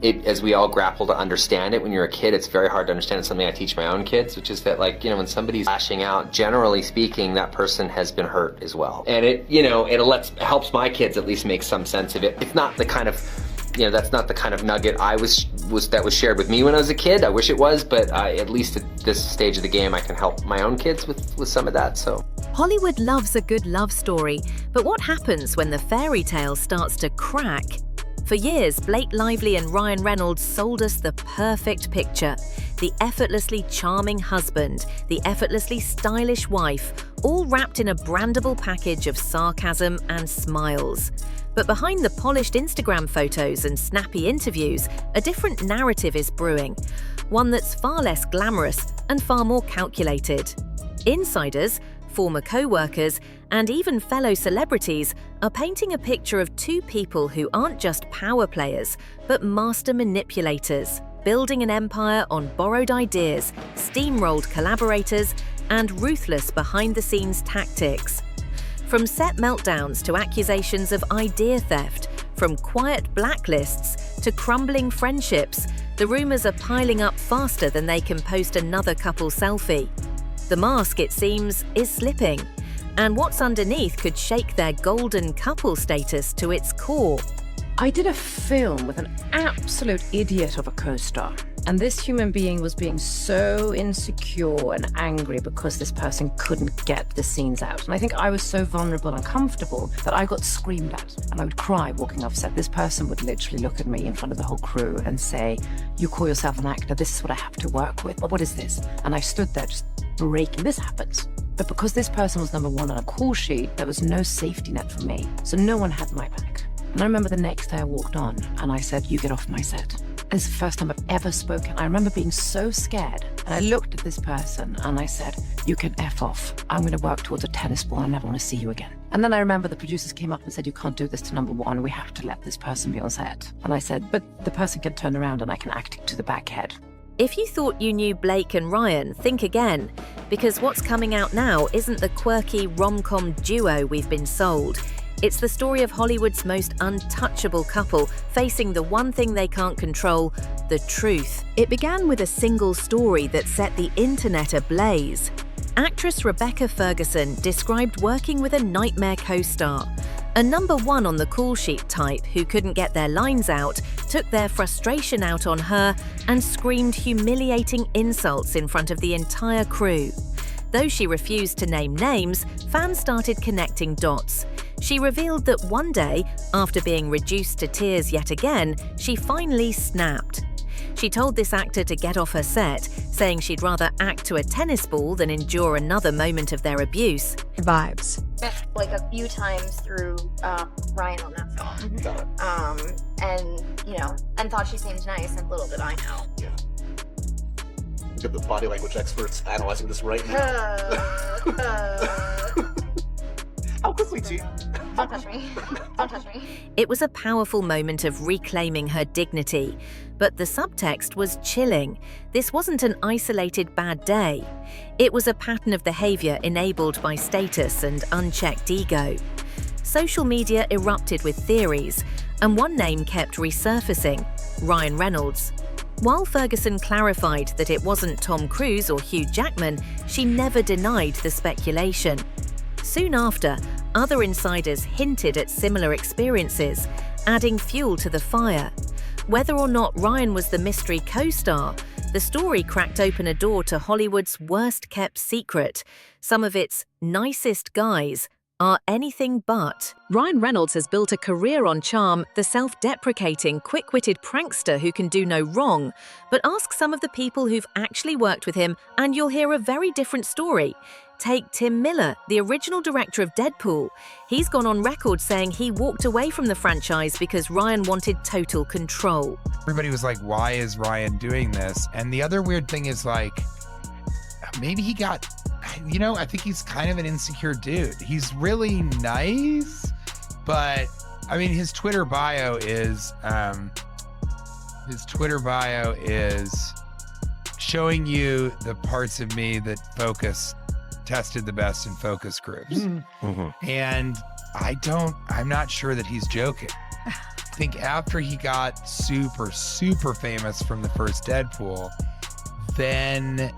as we all grapple to understand it, when you're a kid, it's very hard to understand. It's something I teach my own kids, which is that, like, you know, when somebody's lashing out, generally speaking, that person has been hurt as well. And it, you know, it helps my kids at least make some sense of it. It's not the kind of, you know, that's not the kind of nugget that was shared with me when I was a kid. I wish it was, but at least at this stage of the game, I can help my own kids with some of that, so. Hollywood loves a good love story, but what happens when the fairy tale starts to crack? For years, Blake Lively and Ryan Reynolds sold us the perfect picture. The effortlessly charming husband, the effortlessly stylish wife, all wrapped in a brandable package of sarcasm and smiles. But behind the polished Instagram photos and snappy interviews, a different narrative is brewing, one that's far less glamorous and far more calculated. Insiders, former co-workers, and even fellow celebrities are painting a picture of two people who aren't just power players, but master manipulators, building an empire on borrowed ideas, steamrolled collaborators, and ruthless behind-the-scenes tactics. From set meltdowns to accusations of idea theft, from quiet blacklists to crumbling friendships, the rumors are piling up faster than they can post another couple selfie. The mask, it seems, is slipping, and what's underneath could shake their golden couple status to its core. I did a film with an absolute idiot of a co-star, and this human being was being so insecure and angry because this person couldn't get the scenes out. And I think I was so vulnerable and comfortable that I got screamed at, and I would cry walking off set. This person would literally look at me in front of the whole crew and say, "You call yourself an actor, this is what I have to work with. What is this?" And I stood there just breaking. This happens. But because this person was number one on a call sheet, there was no safety net for me. So no one had my back. And I remember the next day I walked on and I said, "You get off my set." This is the first time I've ever spoken. I remember being so scared. And I looked at this person and I said, "You can F off. I'm going to work towards a tennis ball. I never want to see you again." And then I remember the producers came up and said, "You can't do this to number one. We have to let this person be on set." And I said, "But the person can turn around and I can act it to the back head." If you thought you knew Blake and Ryan, think again, because what's coming out now isn't the quirky rom-com duo we've been sold. It's the story of Hollywood's most untouchable couple facing the one thing they can't control, the truth. It began with a single story that set the internet ablaze. Actress Rebecca Ferguson described working with a nightmare co-star. A number one on the call sheet type who couldn't get their lines out, took their frustration out on her and screamed humiliating insults in front of the entire crew. Though she refused to name names, fans started connecting dots. She revealed that one day, after being reduced to tears yet again, she finally snapped. She told this actor to get off her set, saying she'd rather act to a tennis ball than endure another moment of their abuse. Vibes. Met like a few times through Ryan on that film. And you know, and thought she seemed nice, and little did I know. Yeah. We got the body language experts analyzing this right now. How quickly do you? Don't touch me. Don't touch me. It was a powerful moment of reclaiming her dignity, but the subtext was chilling. This wasn't an isolated bad day. It was a pattern of behavior enabled by status and unchecked ego. Social media erupted with theories, and one name kept resurfacing: Ryan Reynolds. While Ferguson clarified that it wasn't Tom Cruise or Hugh Jackman, she never denied the speculation. Soon after, other insiders hinted at similar experiences, adding fuel to the fire. Whether or not Ryan was the mystery co-star, the story cracked open a door to Hollywood's worst-kept secret. Some of its nicest guys are anything but. Ryan Reynolds has built a career on charm, the self-deprecating, quick-witted prankster who can do no wrong. But ask some of the people who've actually worked with him and you'll hear a very different story. Take Tim Miller, the original director of Deadpool. He's gone on record saying he walked away from the franchise because Ryan wanted total control. Everybody was like, why is Ryan doing this? And the other weird thing is, like, maybe he got, you know, I think he's kind of an insecure dude. He's really nice, but I mean, his Twitter bio is showing you the parts of me that tested the best in focus groups. And I'm not sure that he's joking. think after he got super, super famous from the first Deadpool, then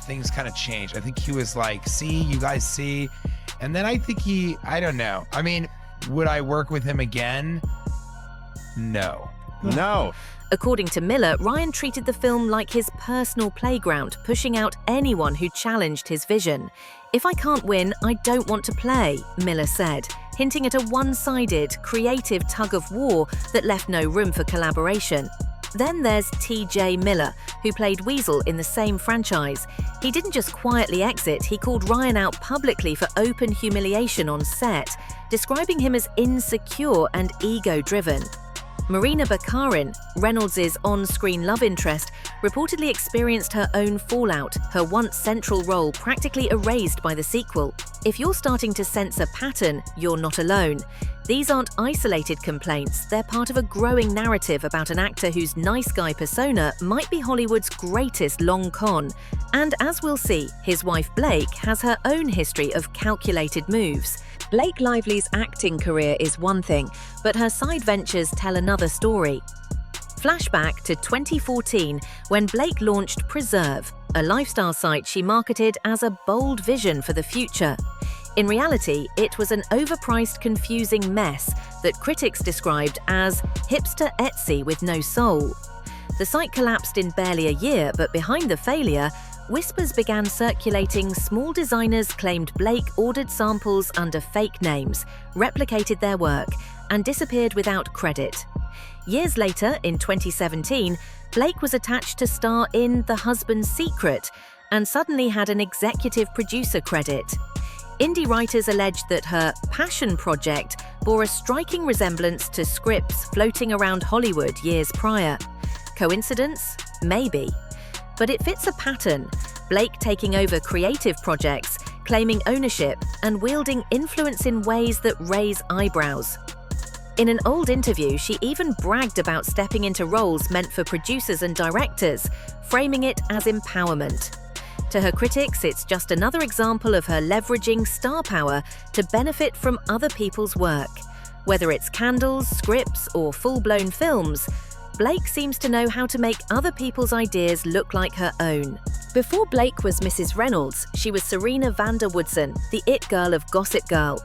things kind of changed. I think he was like, see, you guys see. And then I think I don't know. I mean, would I work with him again? No. No. According to Miller, Ryan treated the film like his personal playground, pushing out anyone who challenged his vision. "If I can't win, I don't want to play," Miller said, hinting at a one-sided, creative tug-of-war that left no room for collaboration. Then there's T.J. Miller, who played Weasel in the same franchise. He didn't just quietly exit, he called Ryan out publicly for open humiliation on set, describing him as insecure and ego-driven. Marina Baccarin, Reynolds' on-screen love interest, reportedly experienced her own fallout, her once central role practically erased by the sequel. If you're starting to sense a pattern, you're not alone. These aren't isolated complaints, they're part of a growing narrative about an actor whose nice guy persona might be Hollywood's greatest long con. And as we'll see, his wife Blake has her own history of calculated moves. Blake Lively's acting career is one thing, but her side ventures tell another story. Flashback to 2014, when Blake launched Preserve, a lifestyle site she marketed as a bold vision for the future. In reality, it was an overpriced, confusing mess that critics described as hipster Etsy with no soul. The site collapsed in barely a year, but behind the failure, whispers began circulating. Small designers claimed Blake ordered samples under fake names, replicated their work, and disappeared without credit. Years later, in 2017, Blake was attached to star in The Husband's Secret and suddenly had an executive producer credit. Indie writers alleged that her passion project bore a striking resemblance to scripts floating around Hollywood years prior. Coincidence? Maybe. But it fits a pattern, Blake taking over creative projects, claiming ownership, and wielding influence in ways that raise eyebrows. In an old interview, she even bragged about stepping into roles meant for producers and directors, framing it as empowerment. To her critics, it's just another example of her leveraging star power to benefit from other people's work. Whether it's candles, scripts, or full-blown films, Blake seems to know how to make other people's ideas look like her own. Before Blake was Mrs. Reynolds, she was Serena van der Woodsen, the it girl of Gossip Girl.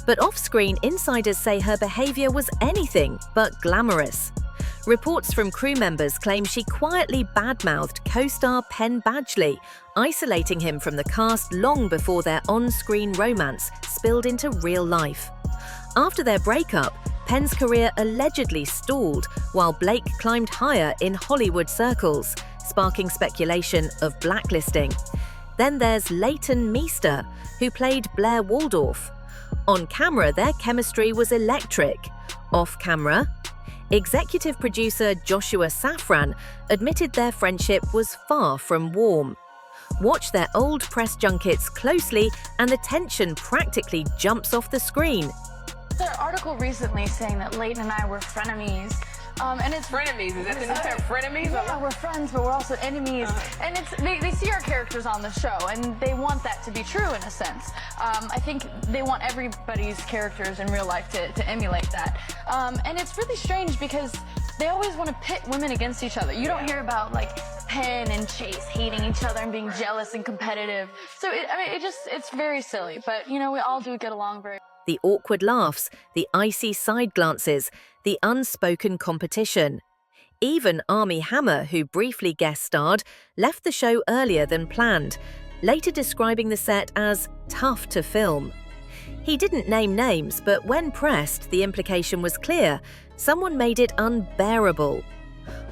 But off-screen, insiders say her behavior was anything but glamorous. Reports from crew members claim she quietly badmouthed co-star Penn Badgley, isolating him from the cast long before their on-screen romance spilled into real life. After their breakup, Penn's career allegedly stalled while Blake climbed higher in Hollywood circles, sparking speculation of blacklisting. Then there's Leighton Meester, who played Blair Waldorf. On camera, their chemistry was electric. Off camera, executive producer Joshua Safran admitted their friendship was far from warm. Watch their old press junkets closely and the tension practically jumps off the screen. There's an article recently saying that Leighton and I were frenemies. And it's frenemies. Is that the new term? Frenemies? Yeah, we're friends, but we're also enemies. And they see our characters on the show, and they want that to be true in a sense. I think they want everybody's characters in real life to emulate that. And it's really strange because they always want to pit women against each other. You don't hear about like Penn and Chase hating each other and being jealous and competitive. So it's very silly. But you know, we all do get along very. The awkward laughs, the icy side glances, the unspoken competition. Even Armie Hammer, who briefly guest starred, left the show earlier than planned, later describing the set as tough to film. He didn't name names, but when pressed, the implication was clear. Someone made it unbearable.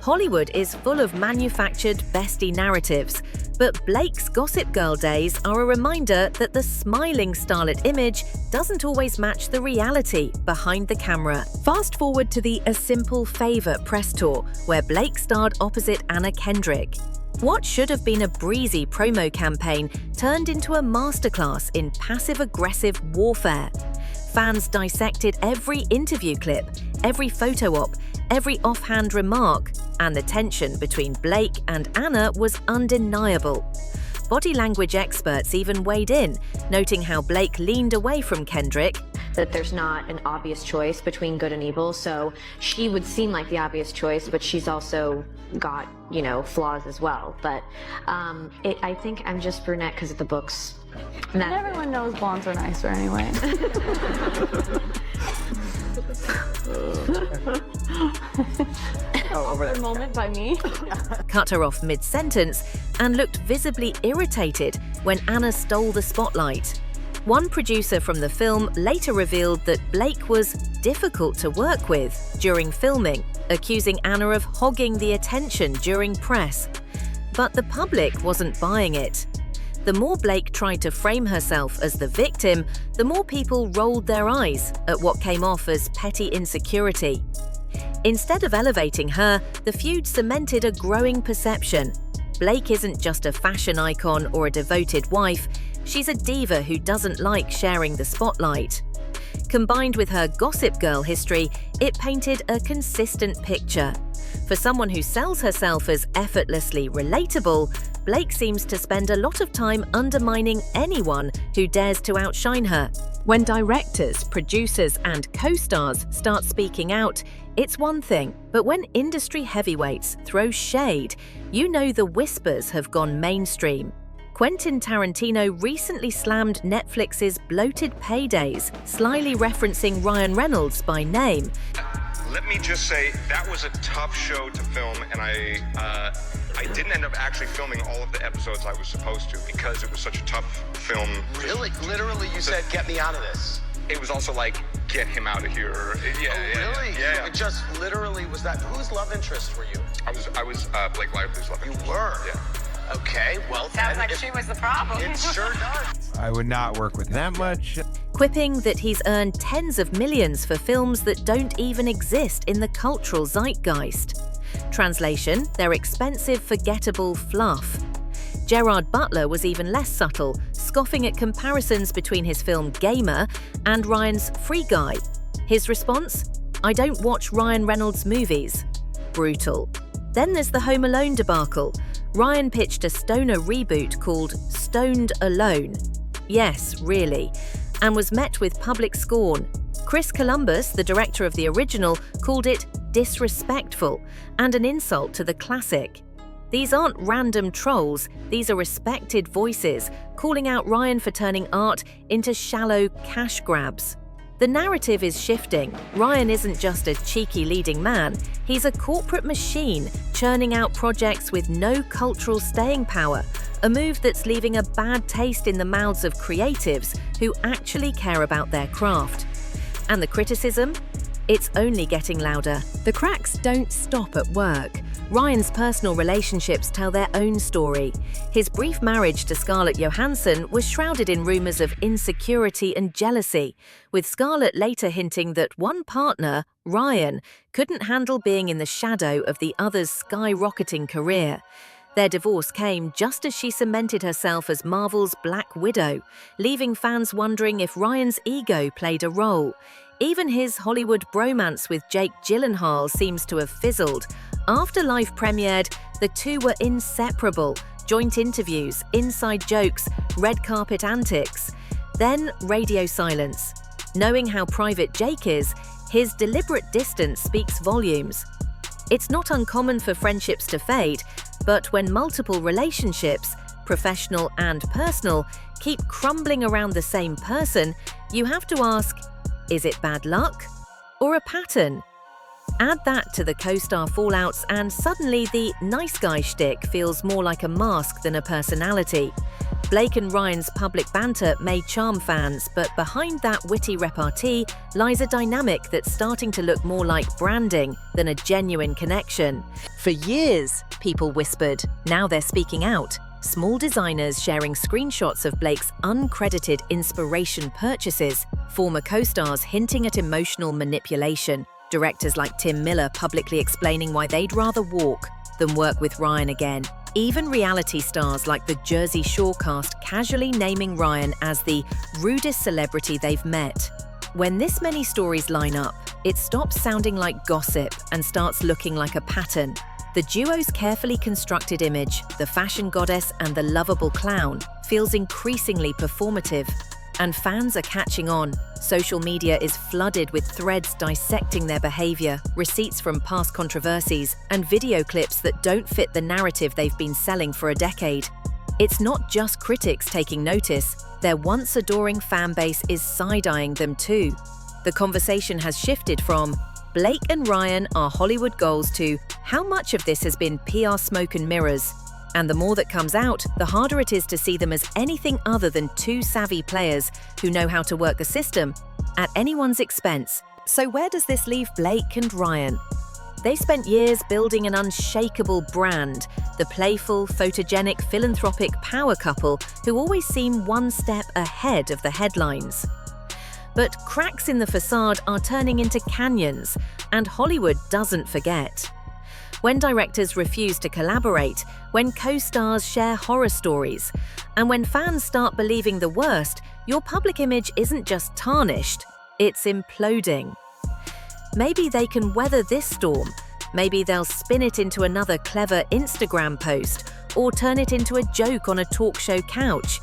Hollywood is full of manufactured bestie narratives, but Blake's Gossip Girl days are a reminder that the smiling starlet image doesn't always match the reality behind the camera. Fast forward to the A Simple Favor press tour, where Blake starred opposite Anna Kendrick. What should have been a breezy promo campaign turned into a masterclass in passive-aggressive warfare. Fans dissected every interview clip, every photo op, every offhand remark, and the tension between Blake and Anna was undeniable. Body language experts even weighed in, noting how Blake leaned away from Kendrick, that there's not an obvious choice between good and evil. So she would seem like the obvious choice, but she's also got, you know, flaws as well. But I think I'm just brunette because of the books. And everyone knows blondes are nicer anyway. Over there. Moment by me. Cut her off mid-sentence and looked visibly irritated when Anna stole the spotlight. One producer from the film later revealed that Blake was difficult to work with during filming, accusing Anna of hogging the attention during press. But the public wasn't buying it. The more Blake tried to frame herself as the victim, the more people rolled their eyes at what came off as petty insecurity. Instead of elevating her, the feud cemented a growing perception. Blake isn't just a fashion icon or a devoted wife, she's a diva who doesn't like sharing the spotlight. Combined with her Gossip Girl history, it painted a consistent picture. For someone who sells herself as effortlessly relatable, Blake seems to spend a lot of time undermining anyone who dares to outshine her. When directors, producers, and co-stars start speaking out, it's one thing, but when industry heavyweights throw shade, you know the whispers have gone mainstream. Quentin Tarantino recently slammed Netflix's bloated paydays, slyly referencing Ryan Reynolds by name. Let me just say, that was a tough show to film, and I didn't end up actually filming all of the episodes I was supposed to because it was such a tough film. Really? Literally, you said, get me out of this. It was also like, get him out of here. Really? Yeah. It just literally was that. Whose love interest were you? I was Blake Lively's love interest. You were? Yeah. Okay, well, sounds like she was the problem. It sure does. I would not work with that much. Quipping that he's earned tens of millions for films that don't even exist in the cultural zeitgeist. Translation, they're expensive, forgettable fluff. Gerard Butler was even less subtle, scoffing at comparisons between his film Gamer and Ryan's Free Guy. His response? I don't watch Ryan Reynolds movies. Brutal. Then there's the Home Alone debacle. Ryan pitched a stoner reboot called Stoned Alone. Yes, really. And was met with public scorn. Chris Columbus, the director of the original, called it disrespectful and an insult to the classic. These aren't random trolls, these are respected voices, calling out Ryan for turning art into shallow cash grabs. The narrative is shifting. Ryan isn't just a cheeky leading man, he's a corporate machine churning out projects with no cultural staying power, a move that's leaving a bad taste in the mouths of creatives who actually care about their craft. And the criticism? It's only getting louder. The cracks don't stop at work. Ryan's personal relationships tell their own story. His brief marriage to Scarlett Johansson was shrouded in rumors of insecurity and jealousy, with Scarlett later hinting that one partner, Ryan, couldn't handle being in the shadow of the other's skyrocketing career. Their divorce came just as she cemented herself as Marvel's Black Widow, leaving fans wondering if Ryan's ego played a role. Even his Hollywood bromance with Jake Gyllenhaal seems to have fizzled. After Life premiered, the two were inseparable. Joint interviews, inside jokes, red carpet antics. Then radio silence. Knowing how private Jake is, his deliberate distance speaks volumes. It's not uncommon for friendships to fade, but when multiple relationships, professional and personal, keep crumbling around the same person, you have to ask, is it bad luck or a pattern? Add that to the co-star fallouts and suddenly the nice guy shtick feels more like a mask than a personality. Blake and Ryan's public banter may charm fans, but behind that witty repartee lies a dynamic that's starting to look more like branding than a genuine connection. For years, people whispered. Now they're speaking out. Small designers sharing screenshots of Blake's uncredited inspiration purchases, former co-stars hinting at emotional manipulation, directors like Tim Miller publicly explaining why they'd rather walk than work with Ryan again. Even reality stars like the Jersey Shore cast casually naming Ryan as the rudest celebrity they've met. When this many stories line up, it stops sounding like gossip and starts looking like a pattern. The duo's carefully constructed image, the fashion goddess and the lovable clown, feels increasingly performative. And fans are catching on. Social media is flooded with threads dissecting their behavior, receipts from past controversies, and video clips that don't fit the narrative they've been selling for a decade. It's not just critics taking notice, their once adoring fan base is side-eyeing them too. The conversation has shifted from Blake and Ryan are Hollywood goals to how much of this has been PR smoke and mirrors. And the more that comes out, the harder it is to see them as anything other than two savvy players who know how to work the system at anyone's expense. So where does this leave Blake and Ryan? They spent years building an unshakable brand, the playful, photogenic, philanthropic power couple who always seem one step ahead of the headlines. But cracks in the facade are turning into canyons, and Hollywood doesn't forget. When directors refuse to collaborate, when co-stars share horror stories, and when fans start believing the worst, your public image isn't just tarnished, it's imploding. Maybe they can weather this storm. Maybe they'll spin it into another clever Instagram post or turn it into a joke on a talk show couch.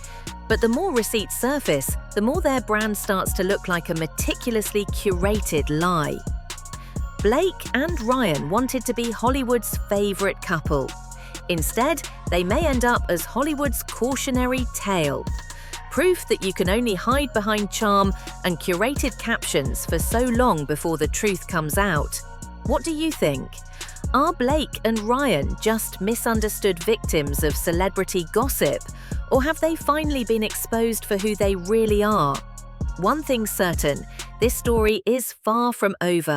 But the more receipts surface, the more their brand starts to look like a meticulously curated lie. Blake and Ryan wanted to be Hollywood's favorite couple. Instead, they may end up as Hollywood's cautionary tale. Proof that you can only hide behind charm and curated captions for so long before the truth comes out. What do you think? Are Blake and Ryan just misunderstood victims of celebrity gossip? Or have they finally been exposed for who they really are? One thing's certain, this story is far from over,